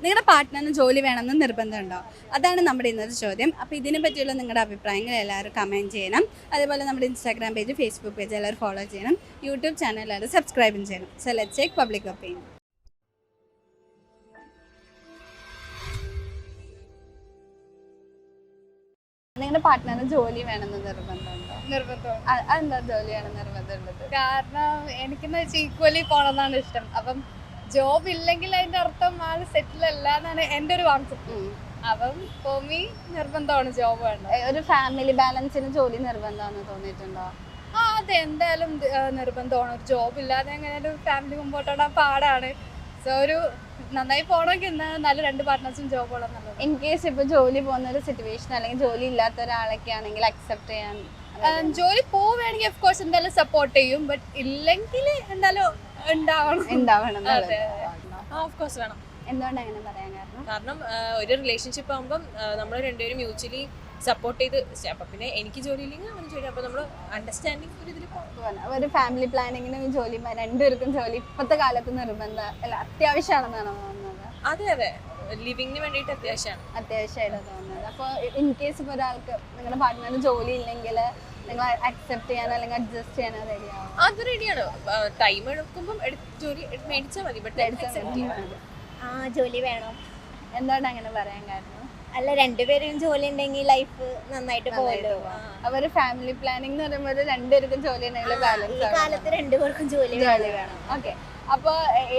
നിങ്ങളുടെ പാർട്ട്ണറിന് ജോലി വേണമെന്ന് നിർബന്ധമുണ്ടോ? അതാണ് നമ്മുടെ ഇന്നത്തെ ചോദ്യം. അപ്പോൾ ഇതിനെ പറ്റിയുള്ള നിങ്ങളുടെ അഭിപ്രായങ്ങൾ എല്ലാവരും കമൻറ്റ് ചെയ്യണം. അതേപോലെ നമ്മുടെ ഇൻസ്റ്റാഗ്രാം പേജ്, ഫേസ്ബുക്ക് പേജ് എല്ലാവരും ഫോളോ ചെയ്യണം. യൂട്യൂബ് ചാനൽ എല്ലാവരും സബ്സ്ക്രൈബും ചെയ്യണം. So let's take public opinion. നിങ്ങളുടെ പാർട്ട്ണറിന് ജോലി വേണമെന്ന് നിർബന്ധമുണ്ടോ? നിർബന്ധമാണ്. അതെന്താ ജോലി വേണം നിർബന്ധമുള്ളത്? കാരണം എനിക്കെന്ന് വെച്ചാൽ ഈക്വലി പോകണമെന്നാണ് ഇഷ്ടം. അപ്പം ജോബ് ഇല്ലെങ്കിൽ അതിന്റെ അർത്ഥം ആള് സെറ്റിൽ അല്ല എന്നാണ് എൻ്റെ ഒരു കോൺസെപ്റ്റ്. അപ്പം ഫോമി നിർബന്ധമാണ് ജോബ് വേണ്ടത്. ഒരു ഫാമിലി ബാലൻസിന് ജോലി നിർബന്ധമാണെന്ന് തോന്നിയിട്ടുണ്ടോ? അതെ, എന്തായാലും നിർബന്ധമാണ്. ഒരു ജോബ് ഇല്ലാതെ എങ്ങനെ ഒരു ഫാമിലി മുമ്പോട്ടോടാൻ പാടാണ്. സോ ഒരു നന്നായി പോകണമെങ്കിൽ നല്ല രണ്ട് പാർട്ട്നേഴ്സും ജോബ് ഉള്ളത് നല്ലത്. ഇൻ കേസ് ഇപ്പൊ ജോലി പോകുന്ന ഒരു സിറ്റുവേഷൻ അല്ലെങ്കിൽ ജോലി ഇല്ലാത്ത ഒരാളൊക്കെ ആണെങ്കിൽ അക്സെപ്റ്റ് ചെയ്യാൻ ജോലി പോവുകയാണെങ്കിൽ ഓഫ് കോഴ്സ് എന്തായാലും സപ്പോർട്ട് ചെയ്യും. ബട്ട് ഇല്ലെങ്കിൽ എന്തായാലും ഉണ്ടാവണം. ഓഫ് കോഴ്സ് വേണം. എന്തുകൊണ്ട് അങ്ങനെ പറയാൻ കാരണം ഒരു റിലേഷൻഷിപ്പ് ആകുമ്പം നമ്മൾ രണ്ടുപേരും മ്യൂച്വലി സപ്പോർട്ട് ചെയ്ത് അപ്പം പിന്നെ എനിക്ക് ജോലി ഇല്ലെങ്കിൽ അവന് ജോലി, അപ്പോൾ നമ്മൾ അണ്ടർസ്റ്റാൻഡിങ് ഒരു ഇതിൽ ഒരു ഫാമിലി പ്ലാനിങ്ങിനും ജോലി രണ്ടുപേർക്കും ജോലി ഇപ്പോഴത്തെ കാലത്ത് നിർബന്ധം അല്ല അത്യാവശ്യമാണെന്നാണ് തോന്നുന്നത്. അതെ അതെ, ലിവിങ്ങിന് വേണ്ടിയിട്ട് അത്യാവശ്യമായിട്ട് തോന്നുന്നത്. അപ്പോൾ ഇൻ കേസ് ഇപ്പോൾ ഒരാൾക്ക് നിങ്ങളുടെ പാർട്ട്ണറിന് ജോലി ഇല്ലെങ്കിൽ നിങ്ങൾ അക്സെപ്റ്റ് ചെയ്യാനോ അല്ലെങ്കിൽ അഡ്ജസ്റ്റ് ചെയ്യാനോ റെഡിയാവും? അത് റെഡിയാണ്. ടൈം എടുക്കുമ്പം ജോലി മേടിച്ചാൽ മതി. ജോലി വേണം. എന്താണ് അങ്ങനെ പറയാൻ കാരണം? അല്ല, രണ്ടുപേരും ജോലി ഉണ്ടെങ്കിൽ ലൈഫ് നന്നായിട്ട് പോകുമല്ലോ. അവർ ഫാമിലി പ്ലാനിങ് എന്ന് പറയുമ്പോൾ രണ്ടുപേർക്കും ജോലി ഉണ്ടെങ്കിൽ ബാലൻസ് കാലത്ത് രണ്ടുപേർക്കും ജോലി വേണം. ഓക്കെ, അപ്പൊ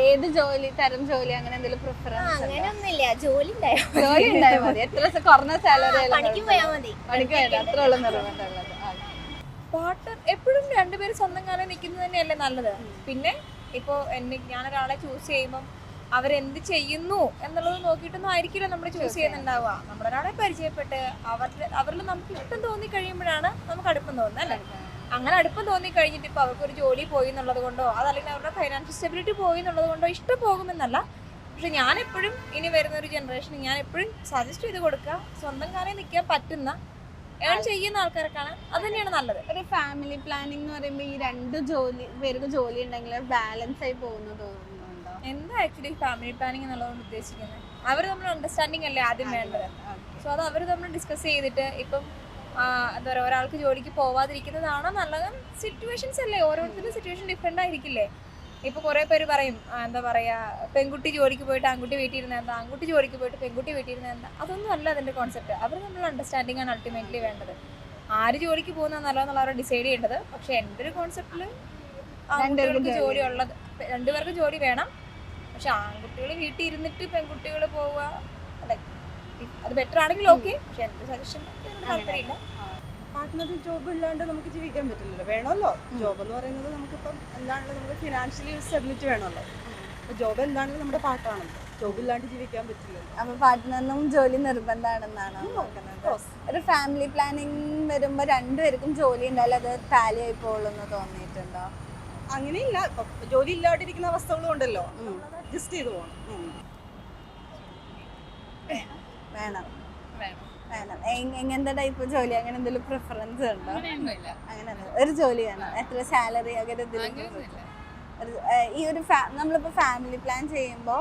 ഏത് തരം ജോലി അങ്ങനെ എന്തെങ്കിലും പ്രിഫറൻസ്? അങ്ങനെയൊന്നുമില്ല, ജോലി ഉണ്ടായാൽ മതി. എത്ര കുറഞ്ഞ സാലറി പണിക്ക് പോയാൽ മതി. പണിക്ക് വേണ്ട, അത്ര ഉള്ള നിർബന്ധമുള്ളത്. പാർട്ട്ണർ എപ്പോഴും രണ്ടുപേരും സ്വന്തം കാലം നിൽക്കുന്നത് തന്നെയല്ലേ നല്ലത്. പിന്നെ ഇപ്പോൾ ഞാനൊരാളെ ചൂസ് ചെയ്യുമ്പം അവരെന്ത് ചെയ്യുന്നു എന്നുള്ളത് നോക്കിയിട്ടൊന്നും ആയിരിക്കില്ല നമ്മൾ ചൂസ് ചെയ്യുന്നുണ്ടാവുക. നമ്മളൊരാളെ പരിചയപ്പെട്ട് അവരിൽ നമുക്ക് ഇഷ്ടം തോന്നി കഴിയുമ്പോഴാണ് നമുക്ക് അടുപ്പം തോന്നുന്നത് അല്ലേ. അങ്ങനെ അടുപ്പം തോന്നി കഴിഞ്ഞിട്ട് ഇപ്പോൾ അവർക്കൊരു ജോലി പോയി എന്നുള്ളത് കൊണ്ടോ അതല്ലെങ്കിൽ അവരുടെ ഫൈനാൻഷ്യൽ സ്റ്റെബിലിറ്റി പോയി എന്നുള്ളത് കൊണ്ടോ ഇഷ്ടം പോകുമെന്നല്ല. പക്ഷെ ഞാനെപ്പോഴും ഇനി വരുന്ന ഒരു ജനറേഷന് ഞാൻ എപ്പോഴും സജസ്റ്റ് ചെയ്ത് കൊടുക്കുക, സ്വന്തം കാലം നിൽക്കാൻ പറ്റുന്ന ചെയ്യുന്ന ആൾക്കാർക്കാണ് അത് തന്നെയാണ് നല്ലത്. ഒരു ഫാമിലി പ്ലാനിങ് എന്ന് പറയുമ്പോൾ ഈ രണ്ട് പേർക്ക് ജോലി ഉണ്ടെങ്കിൽ ബാലൻസ് ആയി പോകുന്നു തോന്നുന്നുണ്ടോ? എന്താ ആക്ച്വലി ഫാമിലി പ്ലാനിങ് എന്നുള്ളതുകൊണ്ട് ഉദ്ദേശിക്കുന്നത്? അവർ നമ്മൾ അണ്ടർസ്റ്റാൻഡിങ് അല്ലേ ആദ്യം വേണ്ടത്. സോ അത് അവർ നമ്മൾ ഡിസ്കസ് ചെയ്തിട്ട് ഇപ്പം എന്താ പറയുക, ഒരാൾക്ക് ജോലിക്ക് പോവാതിരിക്കുന്നതാണോ നല്ലത്? സിറ്റുവേഷൻസ് അല്ലേ, ഓരോരുത്തരുടെ സിറ്റുവേഷൻ ഡിഫറെൻ്റ് ആയിരിക്കില്ലേ. ഇപ്പോൾ കുറേ പേര് പറയും എന്താ പറയുക, പെൺകുട്ടി ജോലിക്ക് പോയിട്ട് ആൺകുട്ടി വീട്ടിൽ ഇരുന്ന എന്താ, ആൺകുട്ടി ജോലിക്ക് പോയിട്ട് പെൺകുട്ടി വീട്ടിൽ ഇരുന്ന എന്താ. അതൊന്നും അല്ല അതിൻ്റെ കോൺസെപ്റ്റ്. അവർ നമ്മൾ അണ്ടർസ്റ്റാൻഡിങ് ആണ് അൾട്ടിമേറ്റ്ലി വേണ്ടത്. ആര് ജോലിക്ക് പോകുന്നത് നല്ലതെന്നുള്ള അവരെ ഡിസൈഡ് ചെയ്യേണ്ടത്. പക്ഷേ എൻ്റെ ഒരു കോൺസെപ്റ്റിൽ ആൺകുട്ടികൾക്ക് ജോലി ഉള്ളത്, രണ്ടുപേർക്ക് ജോലി വേണം. പക്ഷെ ആൺകുട്ടികൾ വീട്ടിൽ ഇരുന്നിട്ട് പെൺകുട്ടികൾ പോവുക അത് ബെറ്റർ ആണെങ്കിൽ ഓക്കെ. പക്ഷെ എൻ്റെ സജഷൻ താല്പര്യമില്ല. പാർട്ട്ണറിന് ജോബ് ഇല്ലാണ്ട് നമുക്ക് ജീവിക്കാൻ പറ്റില്ലല്ലോ. വേണമല്ലോ ജോബ് എന്ന് പറയുന്നത്. നമുക്കിപ്പം എന്താണല്ലോ, നമുക്ക് ഫിനാൻഷ്യലി സ്റ്റെബിലിറ്റി വേണമല്ലോ. അപ്പോൾ ജോബ് എന്താണെങ്കിലും നമ്മുടെ പാർട്ടാണല്ലോ. ജോബ് ഇല്ലാണ്ട് ജീവിക്കാൻ പറ്റില്ലല്ലോ. അപ്പോൾ പാർട്ട്ണറിനും ജോലി നിർബന്ധമാണെന്നാണ് നോക്കുന്നത്. ഒരു ഫാമിലി പ്ലാനിങ് വരുമ്പോൾ രണ്ടുപേർക്കും ജോലി ഉണ്ടായാലും അത് ടാലി ആയി പോകുമെന്ന് തോന്നിയിട്ടുണ്ടോ? അങ്ങനെയില്ല, ഇപ്പം ജോലി ഇല്ലാണ്ടിരിക്കുന്ന അവസ്ഥകളും ഉണ്ടല്ലോ. അഡ്ജസ്റ്റ് ചെയ്ത് പോകണം. വേണം. എങ്ങനത്തെ ടൈപ്പ് ജോലി, അങ്ങനെ എന്തെങ്കിലും പ്രിഫറൻസ് ഉണ്ടോ? അങ്ങനെ ഒരു ജോലി വേണം. എത്ര സാലറി അങ്ങനെ എന്തെങ്കിലും? ഈ ഒരു നമ്മളിപ്പോൾ ഫാമിലി പ്ലാൻ ചെയ്യുമ്പോൾ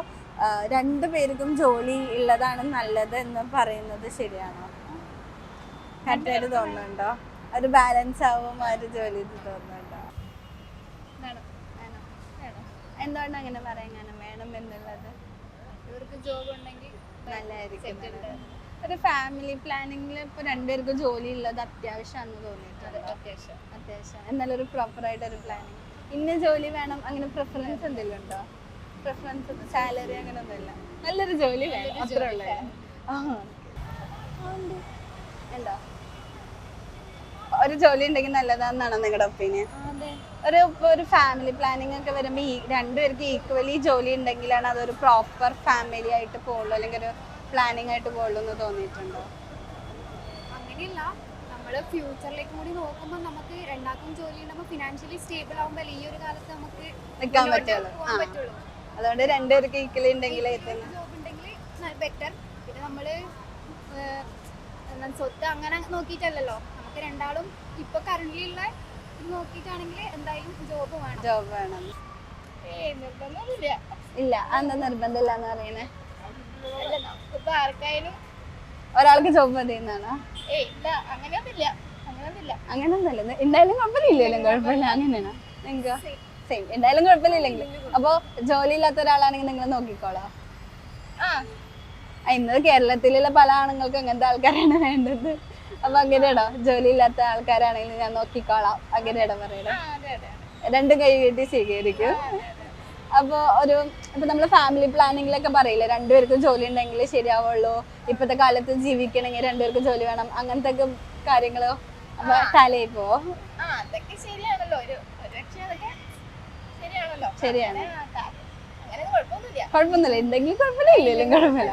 രണ്ടുപേർക്കും ജോലി ഉള്ളതാണ് നല്ലത് എന്ന് പറയുന്നത് ശരിയാണോ? കറക്റ്റായിട്ട് തോന്നുന്നുണ്ടോ? ഒരു ബാലൻസ് ആവും ആ ഒരു ജോലി തോന്നുന്നുണ്ടോ? എന്തുകൊണ്ട് അങ്ങനെ പറയാൻ വേണം എന്നുള്ളത്? ഇവർക്ക് ജോബ് ഉണ്ടെങ്കിൽ നല്ലതായിരിക്കും. ഒരു ഫാമിലി പ്ലാനിങ്ങിൽ ഇപ്പോൾ രണ്ടുപേർക്കും ജോലി ഉള്ളത് അത്യാവശ്യമാണെന്ന് തോന്നിയിട്ടുണ്ട്. അത്യാവശ്യം എന്നാലും ഒരു പ്രോപ്പറായിട്ട് ഒരു പ്ലാനിങ് ഇന്ന ജോലി വേണം അങ്ങനെ പ്രിഫറൻസ് എന്തെങ്കിലും ഉണ്ടോ? പ്രിഫറൻസ് സാലറി അങ്ങനെ ഒന്നുമില്ല, നല്ലൊരു ജോലി വേണം അത്രേ ഉള്ളൂ. ഉണ്ടോ? ഒരു ജോലി ഉണ്ടെങ്കിൽ നല്ലതാണെന്നാണോ നിങ്ങളുടെ ഒപ്പീനിയൻ? ഒരു ഫാമിലി പ്ലാനിങ് ഒക്കെ വരുമ്പോൾ ഈ രണ്ടുപേർക്ക് ഈക്വലി ജോലി ഉണ്ടെങ്കിലാണ് അതൊരു പ്രോപ്പർ ഫാമിലി ആയിട്ട് പോകുള്ളൂ, അല്ലെങ്കിൽ ഒരു പ്ലാനിങ് ആയിട്ട് പോകുള്ളൂ എന്ന് തോന്നിയിട്ടുണ്ടോ? അങ്ങനെയല്ല, നമ്മൾ ഫ്യൂച്ചറിലേക്ക് കൂടി നോക്കുമ്പോൾ നമുക്ക് രണ്ടാക്കും ജോലി ഉണ്ടാകുമ്പോൾ ഫിനാൻഷ്യലി സ്റ്റേബിൾ ആകുമ്പോൾ ഈ ഒരു കാലത്ത് നമുക്ക് നിൽക്കാൻ പറ്റുള്ളൂ. അതുകൊണ്ട് രണ്ടുപേർക്ക് ഈക്വലി ഉണ്ടെങ്കിൽ ജോബ് ഉണ്ടെങ്കിൽ ബെറ്റർ. പിന്നെ നമ്മൾ സ്വത്ത് അങ്ങനെ നോക്കിയിട്ടല്ലല്ലോ, നമുക്ക് രണ്ടാളും ഇപ്പൊ കറന്റ് ഉള്ള നോക്കിയിട്ടാണെങ്കിൽ എന്തായാലും ജോബ് വേണം. നിർബന്ധമില്ല. ഇല്ല, അതെന്താ നിർബന്ധമില്ല എന്ന് പറയുന്നത്? ആർക്കായാലും ഒരാൾക്ക് ജോബ് മതി എന്നാണോ? ഇല്ല അങ്ങനെയൊന്നുമില്ല. അങ്ങനെയൊന്നുമല്ല, എന്തായാലും കുഴപ്പമില്ലല്ലോ. കുഴപ്പമില്ല, അങ്ങനെയാണോ? നിങ്ങൾക്ക് സെയിം, എന്തായാലും കുഴപ്പമില്ലെങ്കിൽ. അപ്പൊ ജോലി ഇല്ലാത്ത ഒരാളാണെങ്കിൽ നിങ്ങൾ നോക്കിക്കോളാം. ഇന്നത് കേരളത്തിലുള്ള പല ആണുങ്ങൾക്ക് അങ്ങനത്തെ ആൾക്കാരാണ് വേണ്ടത്. അപ്പൊ അങ്ങനെയാണോ? ജോലി ഇല്ലാത്ത ആൾക്കാരാണെങ്കിൽ ഞാൻ നോക്കിക്കോളാം, അങ്ങനെയാണോ പറയണേ? രണ്ടും കൈ കെട്ടി സ്വീകരിക്കും. അപ്പൊ ഇപ്പൊ നമ്മള് ഫാമിലി പ്ലാനിങ്ങിലൊക്കെ പറയില്ലേ, രണ്ടുപേർക്കും ജോലി ഉണ്ടെങ്കിൽ ശരിയാവുള്ളൂ, ഇപ്പത്തെ കാലത്ത് ജീവിക്കണമെങ്കിൽ രണ്ടുപേർക്കും ജോലി വേണം, അങ്ങനത്തെ ഒക്കെ കാര്യങ്ങളോ അപ്പൊ തലയിൽ പോവോ? അതൊക്കെ ശരിയാണല്ലോ, ഒരു പക്ഷേ അതൊക്കെ ശരിയാണല്ലോ. ശരിയാണ്, അങ്ങനെ കുഴപ്പമൊന്നുമില്ല. കുഴപ്പമൊന്നുമില്ല, എന്തെങ്കിലും കുഴപ്പമില്ല, ഇല്ലല്ലോ കുഴപ്പമില്ല.